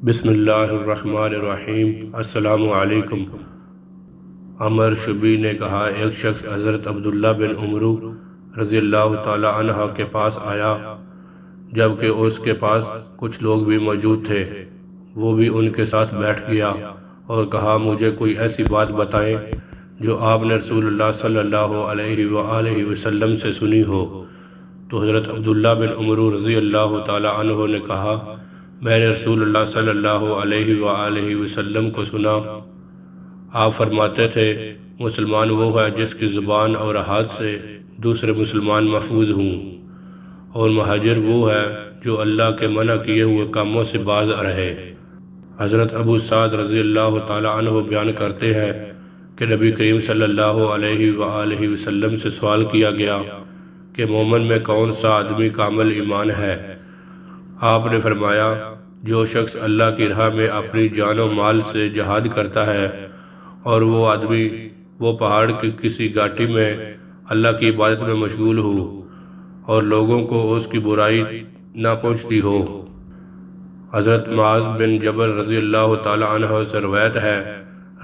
بسم اللہ الرحمن الرحیم۔ السلام علیکم۔ عمر شبی نے کہا، ایک شخص حضرت عبداللہ بن عمرو رضی اللہ تعالی عنہ کے پاس آیا، جبکہ اس کے پاس کچھ لوگ بھی موجود تھے۔ وہ بھی ان کے ساتھ بیٹھ گیا اور کہا، مجھے کوئی ایسی بات بتائیں جو آپ نے رسول اللہ صلی اللہ علیہ وآلہ وسلم سے سنی ہو۔ تو حضرت عبداللہ بن عمرو رضی اللہ تعالی عنہ نے کہا، میں نے رسول اللہ صلی اللہ علیہ وآلہ وسلم کو سنا، آپ فرماتے تھے، مسلمان وہ ہے جس کی زبان اور ہاتھ سے دوسرے مسلمان محفوظ ہوں، اور مہاجر وہ ہے جو اللہ کے منع کیے ہوئے کاموں سے باز رہے۔ حضرت ابو سعد رضی اللہ تعالی عنہ بیان کرتے ہیں کہ نبی کریم صلی اللہ علیہ وآلہ وسلم سے سوال کیا گیا کہ مومن میں کون سا آدمی کامل ایمان ہے؟ آپ نے فرمایا، جو شخص اللہ کی راہ میں اپنی جان و مال سے جہاد کرتا ہے، اور وہ آدمی وہ پہاڑ کی کسی گھاٹی میں اللہ کی عبادت میں مشغول ہو اور لوگوں کو اس کی برائی نہ پہنچتی ہو۔ حضرت معاذ بن جبل رضی اللہ تعالی عنہ سے روایت ہے،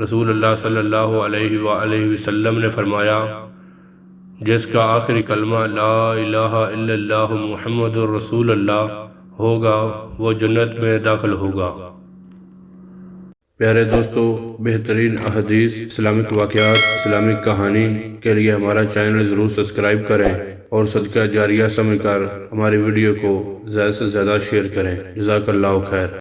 رسول اللہ صلی اللہ علیہ وآلہ وسلم نے فرمایا، جس کا آخری کلمہ لا الہ الا اللہ محمد رسول اللہ ہوگا، وہ جنت میں داخل ہوگا۔ پیارے دوستو، بہترین احادیث، اسلامک واقعات، اسلامک کہانی کے لیے ہمارا چینل ضرور سبسکرائب کریں اور صدقہ جاریہ سمجھ کر ہماری ویڈیو کو زیادہ سے زیادہ شیئر کریں۔ جزاک اللہ خیر۔